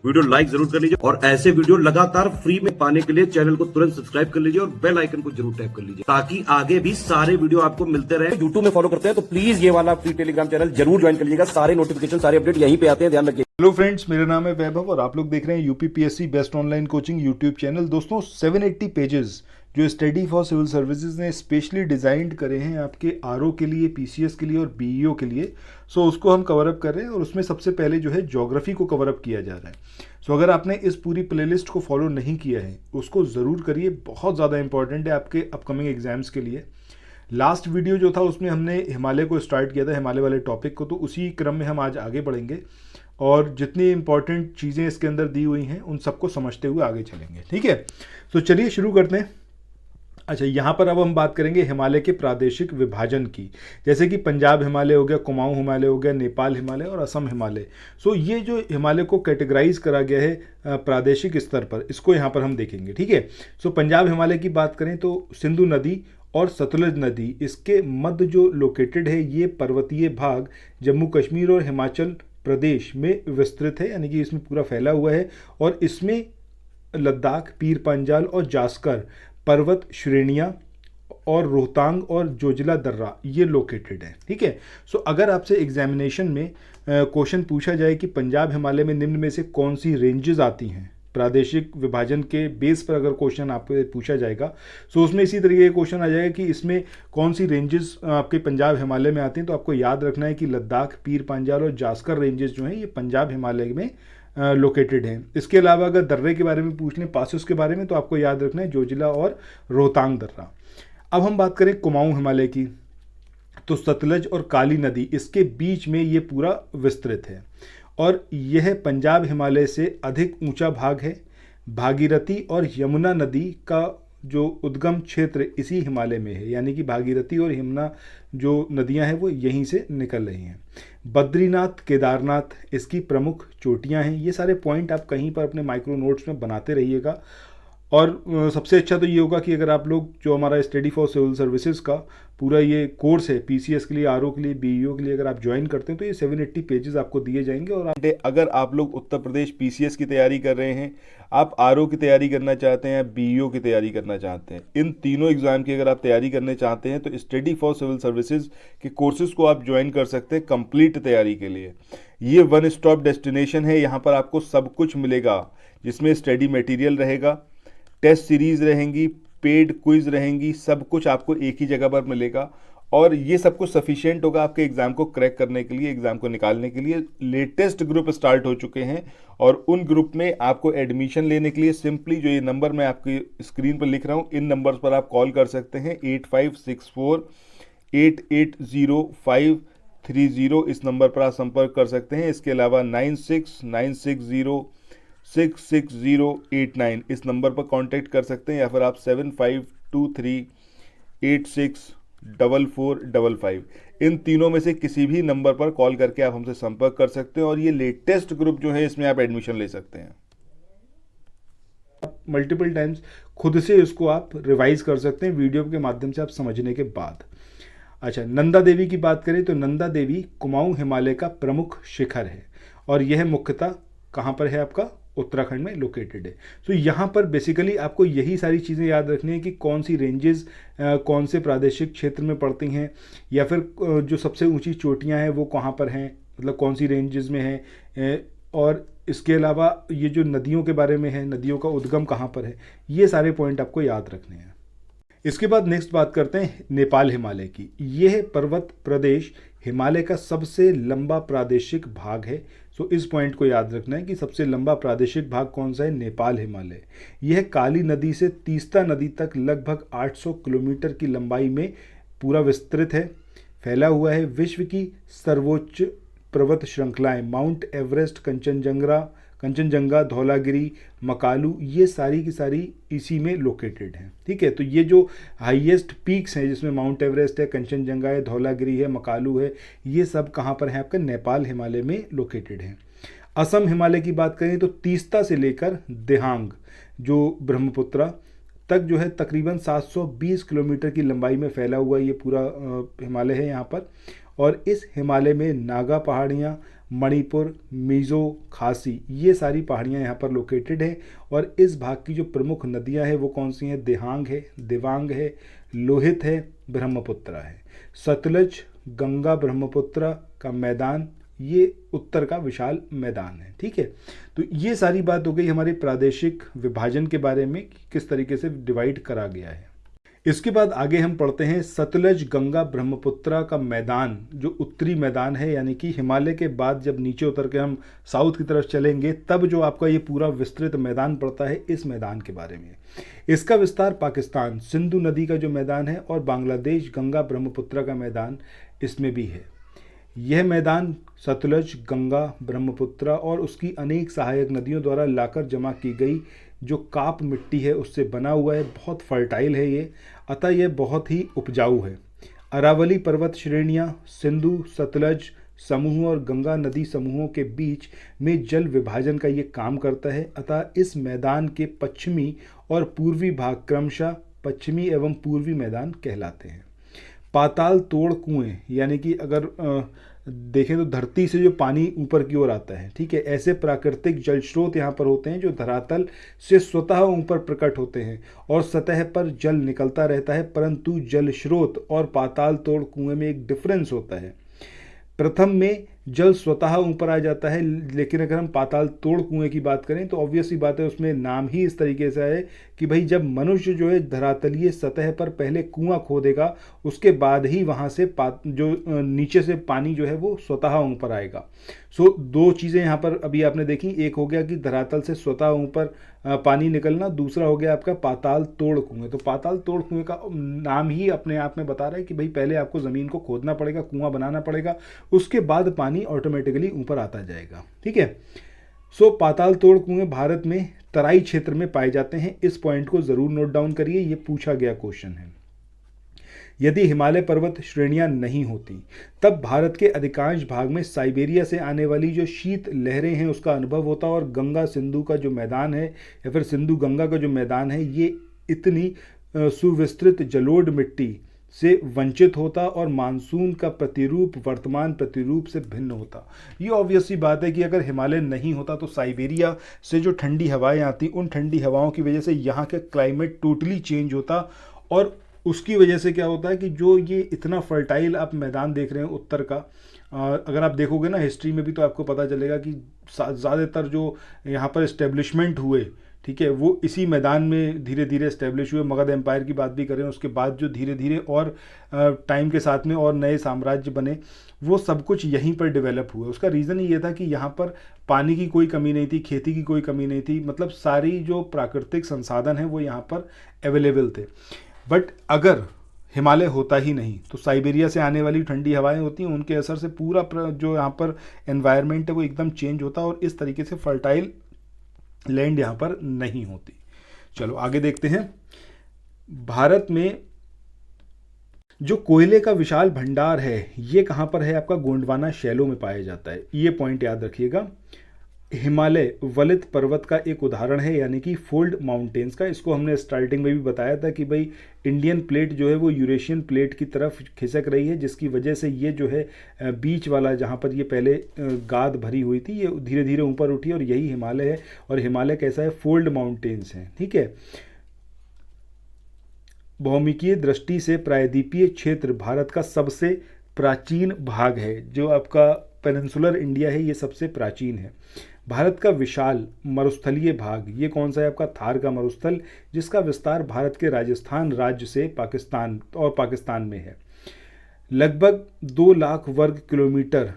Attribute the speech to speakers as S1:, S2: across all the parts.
S1: Video like जरूर कर लीजिए और ऐसे वीडियो लगातार फ्री में पाने के लिए चैनल को तुरंत सब्सक्राइब कर लीजिए और बेल आइकन को जरूर टैप कर लीजिए ताकि आगे भी सारे वीडियो आपको मिलते रहे। यूट्यूब में फॉलो करते हैं तो प्लीज ये वाला फ्री टेलीग्राम चैनल जरूर ज्वाइन कर लीजिएगा। सारे नोटिफिकेशन सारे अपडेट यहीं पे आते हैं, ध्यान रखिए।
S2: हेलो फ्रेंड्स, मेरा नाम है वैभव और आप लोग देख रहे हैं UPPSC best online coaching YouTube channel. दोस्तों 780 पेजेस जो स्टडी फॉर सिविल सर्विसेज ने स्पेशली डिज़ाइंड करे हैं आपके आरओ के लिए, पीसीएस के लिए और बीईओ के लिए। सो उसको हम कवर अप कर रहे हैं और उसमें सबसे पहले जो है ज्योग्राफी को कवर अप किया जा रहा है। सो अगर आपने इस पूरी प्लेलिस्ट को फॉलो नहीं किया है उसको ज़रूर करिए, बहुत ज़्यादा इंपॉर्टेंट है आपके अपकमिंग एग्जाम्स के लिए। लास्ट वीडियो जो था उसमें हमने हिमालय को स्टार्ट किया था, हिमालय वाले टॉपिक को, तो उसी क्रम में हम आज आगे बढ़ेंगे और जितनी इंपॉर्टेंट चीज़ें इसके अंदर दी हुई हैं उन सबको समझते हुए आगे चलेंगे। ठीक है, तो चलिए शुरू करते हैं। अच्छा, यहाँ पर अब हम बात करेंगे हिमालय के प्रादेशिक विभाजन की, जैसे कि पंजाब हिमालय हो गया, कुमाऊं हिमालय हो गया, नेपाल हिमालय और असम हिमालय। सो ये जो हिमालय को कैटेगराइज करा गया है प्रादेशिक स्तर पर, इसको यहाँ पर हम देखेंगे। ठीक है, सो पंजाब हिमालय की बात करें तो सिंधु नदी और सतलुज नदी, इसके मध्य जो लोकेटेड है ये पर्वतीय भाग जम्मू कश्मीर और हिमाचल प्रदेश में विस्तृत है, यानी कि इसमें पूरा फैला हुआ है। और इसमें लद्दाख, पीर पंजाल और जास्कर पर्वत श्रेणियां और रोहतांग और जोजिला दर्रा ये लोकेटेड है। ठीक है, सो अगर आपसे एग्जामिनेशन में क्वेश्चन पूछा जाए कि पंजाब हिमालय में निम्न में से कौन सी रेंजेस आती हैं, प्रादेशिक विभाजन के बेस पर अगर क्वेश्चन आपको पूछा जाएगा, सो उसमें इसी तरीके का क्वेश्चन आ जाएगा कि इसमें कौन सी रेंजेस आपके पंजाब हिमालय में आती हैं। तो आपको याद रखना है कि लद्दाख, पीर पंजाल और जास्कर रेंजेस जो हैं ये पंजाब हिमालय में लोकेटेड हैं। इसके अलावा अगर दर्रे के बारे में पूछ लें, पासेस के बारे में, तो आपको याद रखना है जोजिला और रोहतांग दर्रा। अब हम बात करें कुमाऊं हिमालय की, तो सतलज और काली नदी इसके बीच में ये पूरा विस्तृत है और यह पंजाब हिमालय से अधिक ऊंचा भाग है। भागीरथी और यमुना नदी का जो उद्गम क्षेत्र इसी हिमालय में है, यानी कि भागीरथी और यमुना जो नदियां हैं वो यहीं से निकल रही हैं। बद्रीनाथ, केदारनाथ इसकी प्रमुख चोटियां हैं। ये सारे पॉइंट आप कहीं पर अपने माइक्रो नोट्स में बनाते रहिएगा। और सबसे अच्छा तो ये होगा कि अगर आप लोग जो हमारा स्टडी फॉर सिविल सर्विसेज का पूरा ये कोर्स है, पीसीएस के लिए, आरओ के लिए, बीईओ के लिए, अगर आप ज्वाइन करते हैं तो ये 780 पेजेस आपको दिए जाएंगे। और
S3: अगर आप लोग उत्तर प्रदेश पीसीएस की तैयारी कर रहे हैं, आप आरओ की तैयारी करना चाहते हैं, बीईओ की तैयारी करना चाहते हैं, इन तीनों एग्जाम की अगर आप तैयारी करना चाहते हैं तो स्टडी फॉर सिविल सर्विसेज के कोर्सेज को आप ज्वाइन कर सकते हैं कंप्लीट तैयारी के लिए। ये वन स्टॉप डेस्टिनेशन है, यहाँ पर आपको सब कुछ मिलेगा, जिसमें स्टडी मटेरियल रहेगा, टेस्ट सीरीज रहेंगी, पेड क्विज रहेंगी, सब कुछ आपको एक ही जगह पर मिलेगा। और ये सब कुछ सफिशिएंट होगा आपके एग्जाम को क्रैक करने के लिए, एग्जाम को निकालने के लिए। लेटेस्ट ग्रुप स्टार्ट हो चुके हैं और उन ग्रुप में आपको एडमिशन लेने के लिए सिंपली जो ये नंबर मैं आपकी स्क्रीन पर लिख रहा हूँ, इन नंबर्स पर आप कॉल कर सकते हैं। 8564880530 इस नंबर पर आप संपर्क कर सकते हैं। इसके अलावा 9696066089 इस नंबर पर कांटेक्ट कर सकते हैं, या फिर आप 7523864455 इन तीनों में से किसी भी नंबर पर कॉल करके आप हमसे संपर्क कर सकते हैं और ये लेटेस्ट ग्रुप जो है इसमें आप एडमिशन ले सकते हैं।
S2: मल्टीपल टाइम्स खुद से इसको आप रिवाइज कर सकते हैं वीडियो के माध्यम से आप समझने के बाद। अच्छा, नंदा देवी की बात करें तो नंदा देवी कुमाऊं हिमालय का प्रमुख शिखर है और यह मुख्यतः कहाँ पर है, आपका उत्तराखंड में लोकेटेड है। तो यहाँ पर बेसिकली आपको यही सारी चीज़ें याद रखनी है कि कौन सी रेंजेस कौन से प्रादेशिक क्षेत्र में पड़ती हैं, या फिर जो सबसे ऊंची चोटियाँ हैं वो कहाँ पर हैं, मतलब कौन सी रेंजेस में हैं। और इसके अलावा ये जो नदियों के बारे में है, नदियों का उद्गम कहाँ पर है, ये सारे पॉइंट आपको याद रखने हैं। इसके बाद नेक्स्ट बात करते हैं नेपाल हिमालय की। यह पर्वत प्रदेश हिमालय का सबसे लंबा प्रादेशिक भाग है। सो इस पॉइंट को याद रखना है कि सबसे लंबा प्रादेशिक भाग कौन सा है, नेपाल हिमालय। यह काली नदी से तीस्ता नदी तक लगभग 800 किलोमीटर की लंबाई में पूरा विस्तृत है, फैला हुआ है। विश्व की सर्वोच्च पर्वत श्रृंखलाएं माउंट एवरेस्ट, कंचनजंगा, धौलागिरी, मकालू, ये सारी की सारी इसी में लोकेटेड हैं। ठीक है, तो ये जो हाईएस्ट पीक्स हैं जिसमें माउंट एवरेस्ट है, कंचनजंगा है, धौलागिरी है, मकालू है, ये सब कहाँ पर हैं, आपका नेपाल हिमालय में लोकेटेड हैं। असम हिमालय की बात करें तो तीस्ता से लेकर देहांग जो ब्रह्मपुत्रा तक जो है तकरीबन 720 किलोमीटर की लंबाई में फैला हुआ ये पूरा हिमालय है यहाँ पर। और इस हिमालय में नागा पहाड़ियाँ, मणिपुर, मिज़ो, खासी, ये सारी पहाड़ियाँ यहाँ पर लोकेटेड हैं। और इस भाग की जो प्रमुख नदियाँ हैं वो कौन सी हैं? दिहांग है, दिवांग है, लोहित है, ब्रह्मपुत्र है। सतलज, गंगा, ब्रह्मपुत्र का मैदान, ये उत्तर का विशाल मैदान है। ठीक है, तो ये सारी बात हो गई हमारे प्रादेशिक विभाजन के बारे में कि किस तरीके से डिवाइड करा गया है। इसके बाद आगे हम पढ़ते हैं सतलज, गंगा, ब्रह्मपुत्र का मैदान, जो उत्तरी मैदान है, यानी कि हिमालय के बाद जब नीचे उतर के हम साउथ की तरफ चलेंगे तब जो आपका ये पूरा विस्तृत मैदान पड़ता है, इस मैदान के बारे में। इसका विस्तार पाकिस्तान, सिंधु नदी का जो मैदान है, और बांग्लादेश गंगा ब्रह्मपुत्र का मैदान इसमें भी है। यह मैदान सतलज, गंगा, ब्रह्मपुत्र और उसकी अनेक सहायक नदियों द्वारा लाकर जमा की गई जो काप मिट्टी है उससे बना हुआ है। बहुत फर्टाइल है ये, अतः यह बहुत ही उपजाऊ है। अरावली पर्वत श्रेणियाँ सिंधु सतलज समूह और गंगा नदी समूहों के बीच में जल विभाजन का ये काम करता है। अतः इस मैदान के पश्चिमी और पूर्वी भाग क्रमशः पश्चिमी एवं पूर्वी मैदान कहलाते हैं। पाताल तोड़ कुएं, यानी कि अगर देखें तो धरती से जो पानी ऊपर की ओर आता है, ठीक है, ऐसे प्राकृतिक जल स्रोत यहाँ पर होते हैं जो धरातल से स्वतः ऊपर प्रकट होते हैं और सतह पर जल निकलता रहता है। परंतु जल स्रोत और पाताल तोड़ कुएं में एक डिफरेंस होता है। प्रथम में जल स्वतः ऊपर आ जाता है, लेकिन अगर हम पाताल तोड़ कुएं की बात करें तो ऑब्वियस सी बात है उसमें नाम ही इस तरीके से है कि भाई जब मनुष्य जो है धरातलीय सतह पर पहले कुआं खोदेगा उसके बाद ही वहां से जो नीचे से पानी जो है वो स्वतः ऊपर आएगा। सो दो चीज़ें यहाँ पर अभी आपने देखी, एक हो गया कि धरातल से स्वतः ऊपर पानी निकलना, दूसरा हो गया आपका पाताल तोड़ कुएं। तो पाताल तोड़ कुएं का नाम ही अपने आप में बता रहा है कि भाई पहले आपको ज़मीन को खोदना पड़ेगा, कुआं बनाना पड़ेगा, उसके बाद पानी ऑटोमेटिकली ऊपर आता जाएगा। ठीक है, सो पाताल तोड़ कुएं भारत में तराई क्षेत्र में पाए जाते हैं। इस पॉइंट को ज़रूर नोट डाउन करिए, ये पूछा गया क्वेश्चन है। यदि हिमालय पर्वत श्रेणियां नहीं होती तब भारत के अधिकांश भाग में साइबेरिया से आने वाली जो शीत लहरें हैं उसका अनुभव होता और गंगा सिंधु का जो मैदान है या फिर सिंधु गंगा का जो मैदान है ये इतनी सुविस्तृत जलोढ़ मिट्टी से वंचित होता और मानसून का प्रतिरूप वर्तमान प्रतिरूप से भिन्न होता। ये ऑब्वियस सी बात है कि अगर हिमालय नहीं होता तो साइबेरिया से जो ठंडी हवाएं आती उन ठंडी हवाओं की वजह से यहाँ का क्लाइमेट टोटली चेंज होता और उसकी वजह से क्या होता है कि जो ये इतना फर्टाइल आप मैदान देख रहे हैं उत्तर का, अगर आप देखोगे ना हिस्ट्री में भी तो आपको पता चलेगा कि ज़्यादातर जो यहाँ पर इस्टेब्लिशमेंट हुए, ठीक है, वो इसी मैदान में धीरे धीरे इस्टेब्लिश हुए। मगध एम्पायर की बात भी करें, उसके बाद जो धीरे धीरे और टाइम के साथ में और नए साम्राज्य बने, वो सब कुछ यहीं पर डेवलप हुआ। उसका रीज़न ये था कि यहाँ पर पानी की कोई कमी नहीं थी, खेती की कोई कमी नहीं थी, मतलब सारी जो प्राकृतिक संसाधन हैं वो यहाँ पर अवेलेबल थे। बट अगर हिमालय होता ही नहीं तो साइबेरिया से आने वाली ठंडी हवाएं होती हैं, उनके असर से पूरा जो यहाँ पर एनवायरनमेंट है वो एकदम चेंज होता और इस तरीके से फर्टाइल लैंड यहाँ पर नहीं होती। चलो आगे देखते हैं। भारत में जो कोयले का विशाल भंडार है ये कहाँ पर है? आपका गोंडवाना शैलों में पाया जाता है। ये पॉइंट याद रखिएगा। हिमालय वलित पर्वत का एक उदाहरण है, यानी कि फोल्ड माउंटेन्स का। इसको हमने स्टार्टिंग में भी बताया था कि भाई इंडियन प्लेट जो है वो यूरेशियन प्लेट की तरफ खिसक रही है, जिसकी वजह से ये जो है बीच वाला जहाँ पर ये पहले गाद भरी हुई थी ये धीरे धीरे ऊपर उठी और यही हिमालय है। और हिमालय कैसा है? फोल्ड माउंटेन्स हैं। ठीक है, भौमिकीय दृष्टि से प्रायद्वीपीय क्षेत्र भारत का सबसे प्राचीन भाग है। जो आपका पेनिनसुलर इंडिया है ये सबसे प्राचीन है। भारत का विशाल मरुस्थलीय भाग ये कौन सा है? आपका थार का मरुस्थल, जिसका विस्तार भारत के राजस्थान राज्य से पाकिस्तान में है। लगभग 2 लाख वर्ग किलोमीटर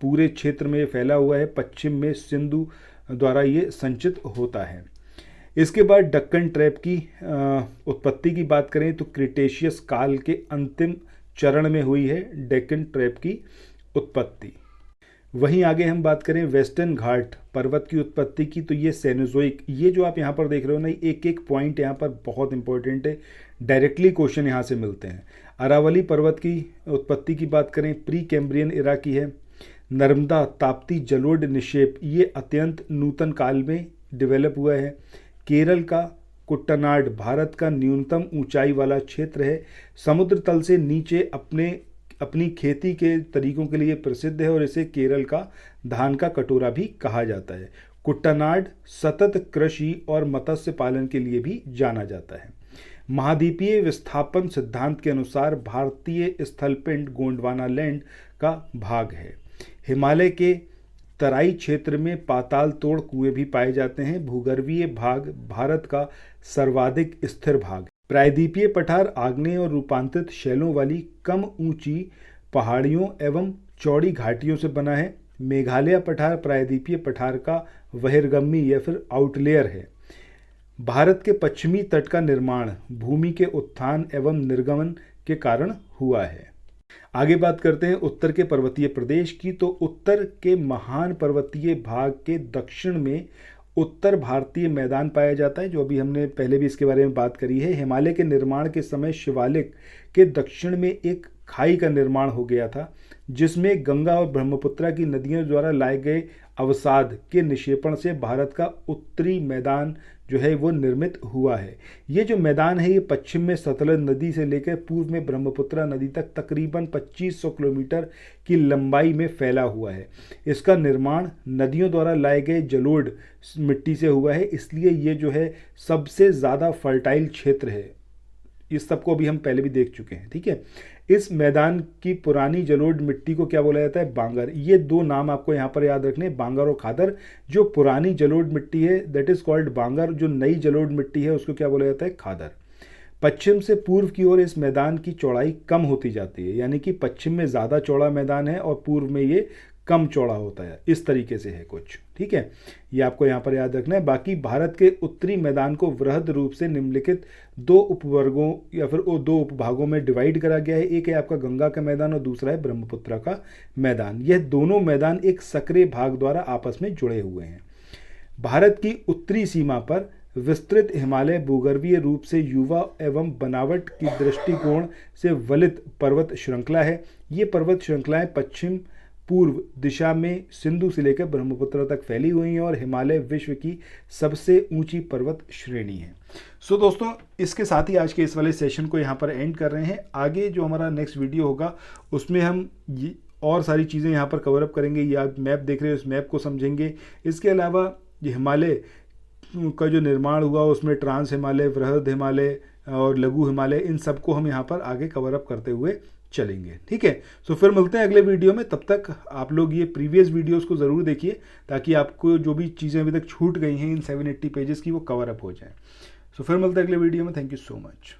S2: पूरे क्षेत्र में फैला हुआ है। पश्चिम में सिंधु द्वारा ये संचित होता है। इसके बाद डक्कन ट्रैप की उत्पत्ति की बात करें तो क्रिटेशियस काल के अंतिम चरण में हुई है डेक्कन ट्रैप की उत्पत्ति। वहीं आगे हम बात करें वेस्टर्न घाट पर्वत की उत्पत्ति की तो ये सेनोजोइक, ये जो आप यहाँ पर देख रहे हो ना, एक एक पॉइंट यहाँ पर बहुत इंपॉर्टेंट है, डायरेक्टली क्वेश्चन यहाँ से मिलते हैं। अरावली पर्वत की उत्पत्ति की बात करें प्री कैम्ब्रियन एरा की है। नर्मदा ताप्ती जलोढ़ निक्षेप ये अत्यंत नूतन काल में डेवलप हुआ है। केरल का कुट्टनाड भारत का न्यूनतम ऊंचाई वाला क्षेत्र है। समुद्र तल से नीचे अपनी खेती के तरीकों के लिए प्रसिद्ध है और इसे केरल का धान का कटोरा भी कहा जाता है। कुट्टानाड सतत कृषि और मत्स्य पालन के लिए भी जाना जाता है। महाद्वीपीय विस्थापन सिद्धांत के अनुसार भारतीय स्थलपिंड गोंडवाना लैंड का भाग है। हिमालय के तराई क्षेत्र में पाताल तोड़ कुएं भी पाए जाते हैं। भूगर्भीय भाग भारत का सर्वाधिक स्थिर भाग। प्रायद्वीपीय पठार आग्नेय और रूपांतरित शैलों वाली कम ऊंची पहाड़ियों एवं चौड़ी घाटियों से बना है। मेघालय पठार प्रायद्वीपीय पठार का बहिर्गमी या फिर आउटलेयर है। भारत के पश्चिमी तट का निर्माण भूमि के उत्थान एवं निर्गमन के कारण हुआ है। आगे बात करते हैं उत्तर के पर्वतीय प्रदेश की। तो उत्तर के महान पर्वतीय भाग के दक्षिण में उत्तर भारतीय मैदान पाया जाता है, जो अभी हमने पहले भी इसके बारे में बात करी है। हिमालय के निर्माण के समय शिवालिक के दक्षिण में एक खाई का निर्माण हो गया था, जिसमें गंगा और ब्रह्मपुत्र की नदियों द्वारा लाए गए अवसाद के निक्षेपण से भारत का उत्तरी मैदान जो है वो निर्मित हुआ है। ये जो मैदान है ये पश्चिम में सतलज नदी से लेकर पूर्व में ब्रह्मपुत्र नदी तक तकरीबन 2500 किलोमीटर की लंबाई में फैला हुआ है। इसका निर्माण नदियों द्वारा लाए गए जलोढ़ मिट्टी से हुआ है, इसलिए ये जो है सबसे ज़्यादा फर्टाइल क्षेत्र है। इस सबको अभी हम पहले भी देख चुके हैं, ठीक है। इस मैदान की पुरानी जलोढ़ मिट्टी को क्या बोला जाता है? बांगर। ये दो नाम आपको यहाँ पर याद रखने, बांगर और खादर। जो पुरानी जलोढ़ मिट्टी है दैट इज कॉल्ड बांगर, जो नई जलोढ़ मिट्टी है उसको क्या बोला जाता है? खादर। पश्चिम से पूर्व की ओर इस मैदान की चौड़ाई कम होती जाती है, यानी कि पश्चिम में ज़्यादा चौड़ा मैदान है और पूर्व में ये कम चौड़ा होता है। इस तरीके से है कुछ, ठीक है। ये आपको यहाँ पर याद रखना है। बाकी भारत के उत्तरी मैदान को वृहद रूप से निम्नलिखित दो उपवर्गों या फिर दो उपभागों में डिवाइड करा गया है। एक है आपका गंगा का मैदान और दूसरा है ब्रह्मपुत्र का मैदान। यह दोनों मैदान एक सक्रिय भाग द्वारा आपस में जुड़े हुए हैं। भारत की उत्तरी सीमा पर विस्तृत हिमालय भूगर्भीय रूप से युवा एवं बनावट की दृष्टिकोण से वलित पर्वत श्रृंखला है। ये पर्वत श्रृंखलाएं पश्चिम पूर्व दिशा में सिंधु से लेकर ब्रह्मपुत्र तक फैली हुई हैं और हिमालय विश्व की सबसे ऊंची पर्वत श्रेणी है। सो दोस्तों, इसके साथ ही आज के इस वाले सेशन को यहाँ पर एंड कर रहे हैं। आगे जो हमारा नेक्स्ट वीडियो होगा उसमें हम और सारी चीज़ें यहाँ पर कवर अप करेंगे। ये आप मैप देख रहे हो, इस मैप को समझेंगे। इसके अलावा ये हिमालय का जो निर्माण हुआ उसमें ट्रांस हिमालय, वृहद हिमालय और लघु हिमालय, इन सबको हम यहाँ पर आगे कवर अप करते हुए चलेंगे, ठीक है। सो फिर मिलते हैं अगले वीडियो में। तब तक आप लोग ये प्रीवियस वीडियोस को ज़रूर देखिए ताकि आपको जो भी चीज़ें अभी तक छूट गई हैं इन 780 पेजेस की वो कवर अप हो जाए। सो फिर मिलते हैं अगले वीडियो में। Thank you so much.